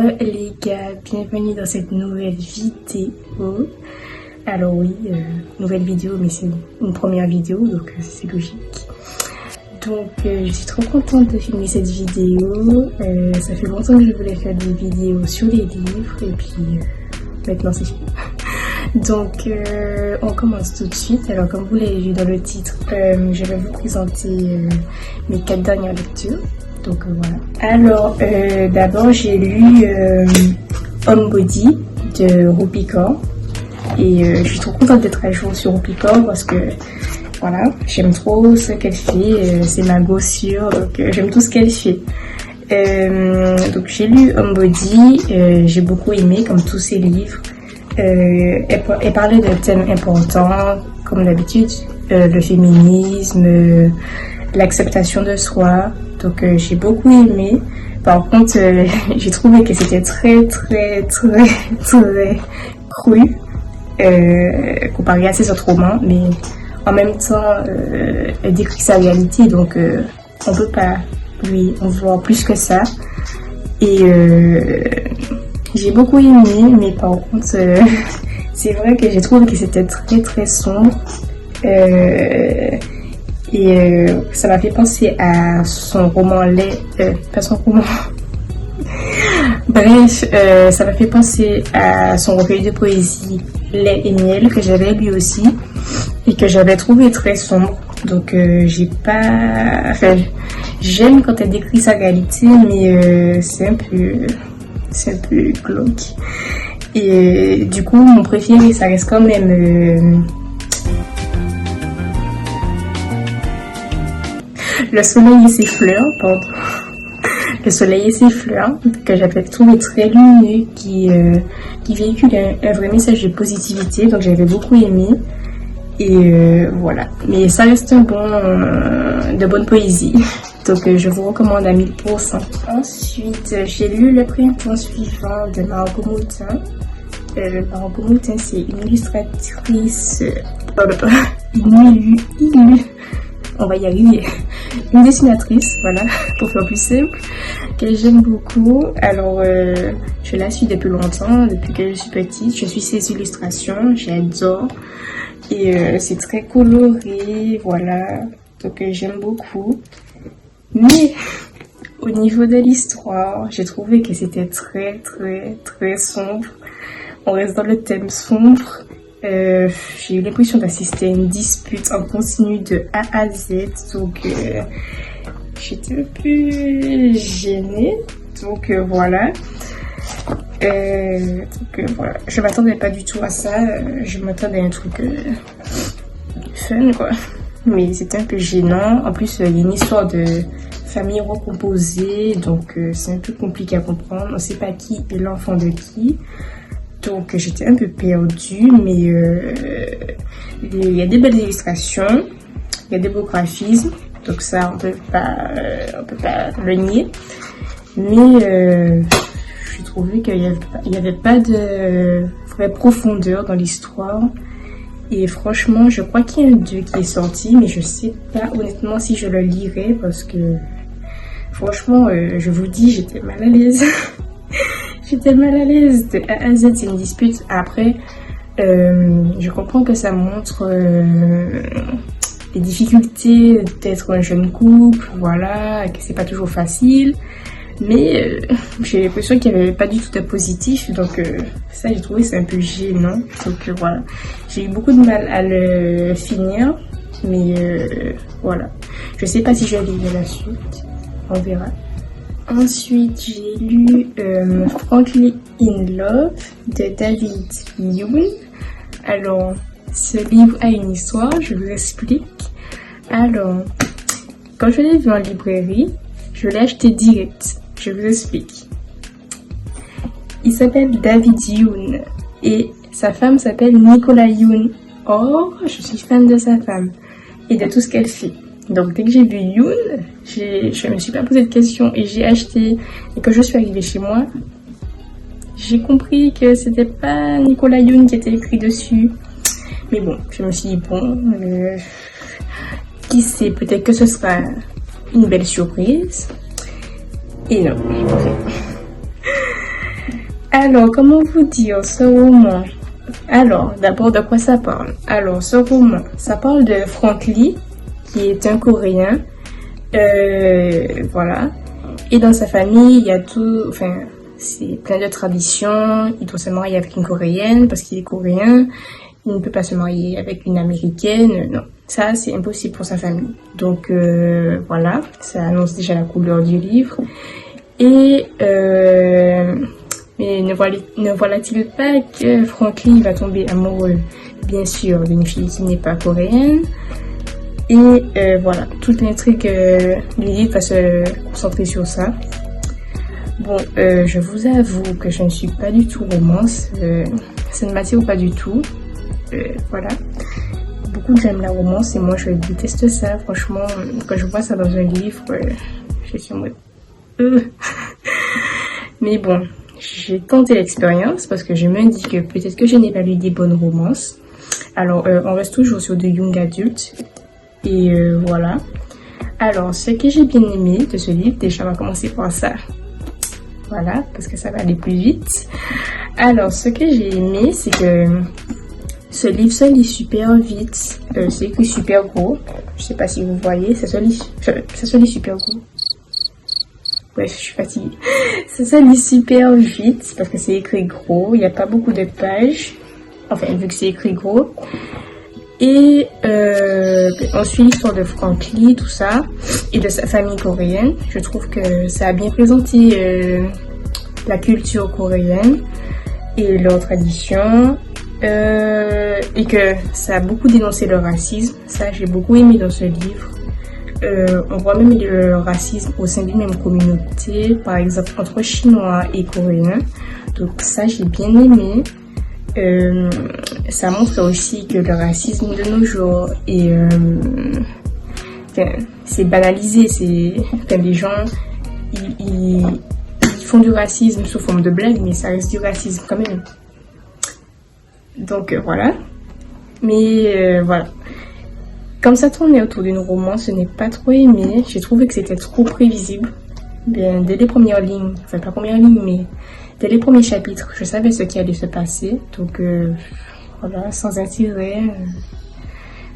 les gars, bienvenue dans cette nouvelle vidéo. Alors oui, nouvelle vidéo, mais c'est une première vidéo, donc c'est logique. Donc je suis trop contente de filmer cette vidéo. Ça fait longtemps que je voulais faire des vidéos sur les livres et puis maintenant c'est fait. Donc on commence tout de suite. Alors comme vous l'avez vu dans le titre, je vais vous présenter mes 4 dernières lectures. Donc voilà. Alors d'abord j'ai lu Homebody de Rupi Kaur et je suis trop contente d'être à jour sur Rupi Kaur parce que voilà, j'aime trop ce qu'elle fait, c'est ma gossure, donc j'aime tout ce qu'elle fait. Donc j'ai lu Homebody, j'ai beaucoup aimé comme tous ses livres. Elle parlait de thèmes importants comme d'habitude, le féminisme, l'acceptation de soi. Donc j'ai beaucoup aimé. Par contre, j'ai trouvé que c'était très cru comparé à ses autres romans, mais en même temps, elle décrit sa réalité, donc on peut pas lui en voir plus que ça. Et j'ai beaucoup aimé, mais par contre, c'est vrai que j'ai trouvé que c'était très sombre. Et ça m'a fait penser à son roman pas son roman. Bref, ça m'a fait penser à son recueil de poésie Lait et miel que j'avais lu aussi et que j'avais trouvé très sombre. Donc j'aime quand elle décrit sa réalité, mais c'est un peu glauque. Et du coup, mon préféré, ça reste quand même Le soleil et ses fleurs, pardon. Le soleil et ses fleurs, que j'avais trouvé très lumineux, qui véhicule un vrai message de positivité, donc j'avais beaucoup aimé. Et voilà. Mais ça reste de bonne poésie. Donc je vous recommande à 1000%. Ensuite, j'ai lu Le printemps suivant de Margot Moutin. Margot Moutin, c'est une illustratrice. On va y arriver. Une dessinatrice, voilà, pour faire plus simple, que j'aime beaucoup. Alors, je la suis depuis longtemps, depuis que je suis petite. Je suis ses illustrations, j'adore. Et c'est très coloré, voilà. Donc, j'aime beaucoup. Mais, au niveau de l'histoire, j'ai trouvé que c'était très sombre. On reste dans le thème sombre. J'ai eu l'impression d'assister à une dispute en continu de A à Z, donc j'étais un peu gênée, donc voilà. Voilà, je m'attendais pas du tout à ça, je m'attendais à un truc fun quoi, mais c'était un peu gênant. En plus il y a une histoire de famille recomposée, donc c'est un peu compliqué à comprendre, on sait pas qui est l'enfant de qui. Donc j'étais un peu perdue, mais il y a des belles illustrations, il y a des beaux graphismes, donc ça on peut pas le nier. Mais j'ai trouvé qu'il y avait pas de vraie profondeur dans l'histoire. Et franchement, je crois qu'il y a un 2 qui est sorti, mais je sais pas honnêtement si je le lirai parce que franchement, je vous dis, j'étais mal à l'aise. J'étais mal à l'aise. De A à Z, c'est une dispute. Après, je comprends que ça montre les difficultés d'être un jeune couple, voilà, que c'est pas toujours facile. Mais j'ai l'impression qu'il n'y avait pas du tout de positif. Donc ça, j'ai trouvé c'est un peu gênant. Donc voilà. J'ai eu beaucoup de mal à le finir. Mais voilà. Je sais pas si je vais lire la suite. On verra. Ensuite, j'ai lu Frankly in Love de David Yoon. Alors, ce livre a une histoire, je vous explique. Alors, quand je l'ai vu en librairie, je l'ai acheté direct. Je vous explique. Il s'appelle David Yoon et sa femme s'appelle Nicola Yoon. Or, je suis fan de sa femme et de tout ce qu'elle fait. Donc dès que j'ai vu Yoon, je me suis pas posé de questions et j'ai acheté. Et quand je suis arrivée chez moi, j'ai compris que c'était pas Nicola Yoon qui était écrit dessus. Mais bon, je me suis dit bon, qui sait, peut-être que ce sera une belle surprise. Et non. Alors, comment vous dire ce roman? Alors, d'abord, de quoi ça parle? Alors, ce roman, ça parle de Frank Lee, qui est un Coréen. Voilà. Et dans sa famille, il y a tout, enfin, c'est plein de traditions. Il doit se marier avec une Coréenne parce qu'il est coréen. Il ne peut pas se marier avec une Américaine. Non, ça, c'est impossible pour sa famille. Donc, voilà, ça annonce déjà la couleur du livre. Et, mais ne voilà-t-il pas que Franklin va tomber amoureux, bien sûr, d'une fille qui n'est pas coréenne. Et voilà, toute l'intrigue du livre va se concentrer sur ça. Bon, je vous avoue que je ne suis pas du tout romance. Ça ne m'attire pas du tout. Voilà. Beaucoup j'aiment la romance et moi je déteste ça. Franchement, quand je vois ça dans un livre, je suis en mode... Mais bon, j'ai tenté l'expérience parce que je me dis que peut-être que je n'ai pas lu des bonnes romances. Alors, on reste toujours sur de young adultes. Et voilà. Alors, ce que j'ai bien aimé de ce livre, déjà on va commencer par ça. Voilà, parce que ça va aller plus vite. Alors, ce que j'ai aimé, c'est que ce livre se lit super vite. C'est écrit super gros. Je sais pas si vous voyez, ça se lit super gros. Bref, je suis fatiguée. Ça se lit super vite parce que c'est écrit gros. Il n'y a pas beaucoup de pages. Enfin, vu que c'est écrit gros. Et on suit l'histoire de Frank Lee, tout ça, et de sa famille coréenne. Je trouve que ça a bien présenté la culture coréenne et leurs traditions. Et que ça a beaucoup dénoncé le racisme. Ça, j'ai beaucoup aimé dans ce livre. On voit même le racisme au sein d'une même communauté, par exemple entre Chinois et Coréens. Donc ça, j'ai bien aimé. Ça montre aussi que le racisme de nos jours est, c'est banalisé. Les gens, ils font du racisme sous forme de blague, mais ça reste du racisme quand même. Donc voilà. Mais voilà. Comme ça tournait autour d'une romance, je n'ai pas trop aimé. J'ai trouvé que c'était trop prévisible. Bien, dès les premières lignes, enfin pas première ligne, mais dès les premiers chapitres, je savais ce qui allait se passer. Donc voilà, sans intérêt.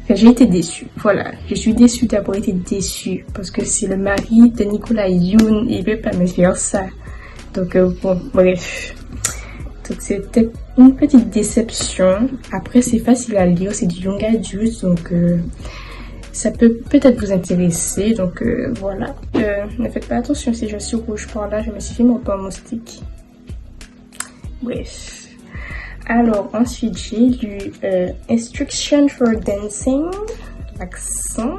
Enfin, j'ai été déçue. Voilà, je suis déçue d'avoir été déçue parce que c'est le mari de Nicolas Yoon et il veut pas me faire ça. Donc bon, bref. Donc c'était une petite déception. Après, c'est facile à lire, c'est du young adulte, donc ça peut peut-être vous intéresser. Donc voilà. Ne faites pas attention si je suis rouge par là, je me suis fait mon pain moustique. Bref. Alors ensuite j'ai lu Instruction for Dancing, l'accent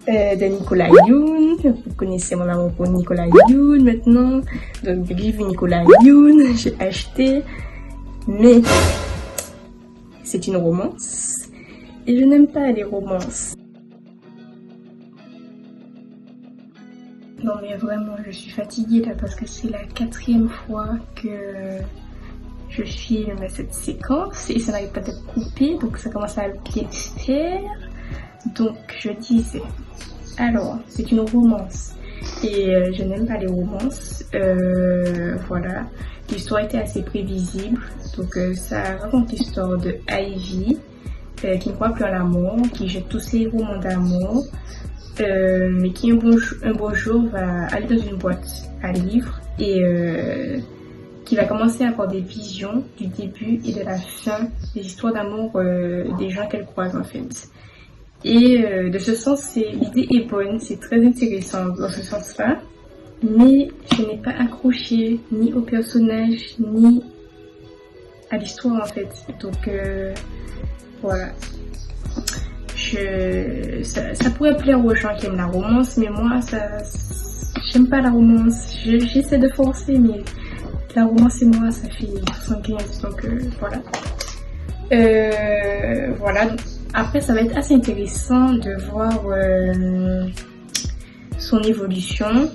de Nicolas Yoon. Vous connaissez mon amour pour Nicolas Yoon maintenant. Donc j'ai vu Nicolas Yoon, j'ai acheté. Mais c'est une romance. Et je n'aime pas les romances. Non mais vraiment, je suis fatiguée là parce que c'est la 4e fois que je filme cette séquence et ça n'arrive pas d'être coupé, donc ça commence à bien faire. Donc je disais, alors c'est une romance et je n'aime pas les romances. Voilà, l'histoire était assez prévisible. Donc ça raconte l'histoire de Ivy qui ne croit plus en l'amour, qui jette tous ses romans d'amour. Mais qui un beau jour va aller dans une boîte à livres et qui va commencer à avoir des visions du début et de la fin des histoires d'amour des gens qu'elle croise en fait. Et de ce sens, l'idée est bonne, c'est très intéressant dans ce sens-là, mais je n'ai pas accroché ni au personnage ni à l'histoire en fait. Donc voilà. Ça pourrait plaire aux gens qui aiment la romance, mais moi, j'aime pas la romance. J'essaie de forcer, mais la romance et moi, ça fait 75, donc voilà. Voilà. Donc, après, ça va être assez intéressant de voir son évolution,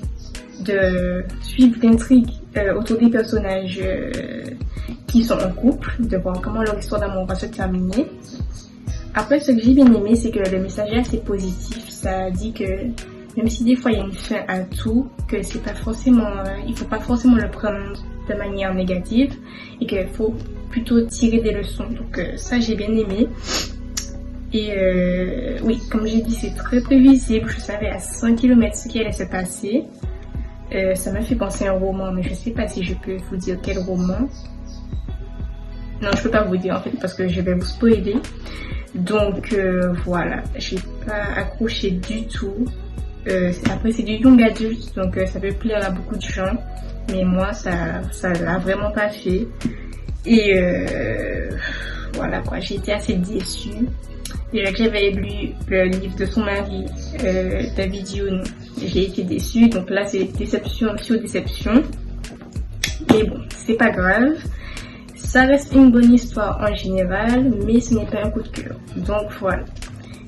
de suivre l'intrigue autour des personnages qui sont en couple, de voir comment leur histoire d'amour va se terminer. Après, ce que j'ai bien aimé, c'est que le message est assez positif. Ça dit que même si des fois il y a une fin à tout, que c'est pas forcément, il faut pas forcément le prendre de manière négative et qu'il faut plutôt tirer des leçons. Donc ça j'ai bien aimé. Et oui, comme j'ai dit, c'est très prévisible. Je savais à 100 km ce qui allait se passer. Ça m'a fait penser à un roman, mais je sais pas si je peux vous dire quel roman. Non, je peux pas vous dire en fait parce que je vais vous spoiler. Donc voilà, j'ai pas accroché du tout. Après c'est du young adulte, donc ça peut plaire à beaucoup de gens, mais moi ça l'a vraiment pas fait. Et voilà quoi, j'ai été assez déçue. Déjà que j'avais lu le livre de son mari, David Youn, j'ai été déçue. Donc là c'est déception sur déception. Mais bon, c'est pas grave. Ça reste une bonne histoire en général, mais ce n'est pas un coup de cœur. Donc voilà.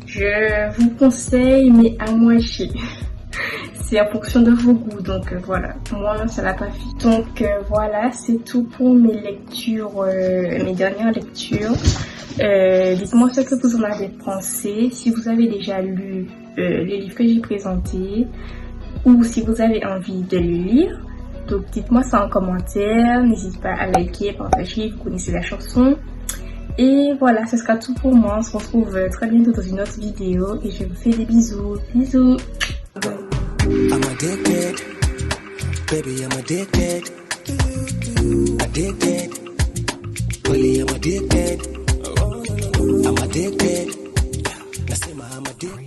Je vous conseille, mais à moitié. C'est en fonction de vos goûts, donc voilà. Moi, ça l'a pas fait. Donc voilà, c'est tout pour mes lectures, mes dernières lectures. Dites-moi ce que vous en avez pensé. Si vous avez déjà lu les livres que j'ai présentés, ou si vous avez envie de le lire. Donc dites-moi ça en commentaire. N'hésitez pas à liker, partager, vous connaissez la chanson. Et voilà, ce sera tout pour moi. On se retrouve très bientôt dans une autre vidéo et je vous fais des bisous. Bisous. I'm addicted, baby, I'm addicted, addicted, really I'm addicted, I'm addicted, I say I'm addicted.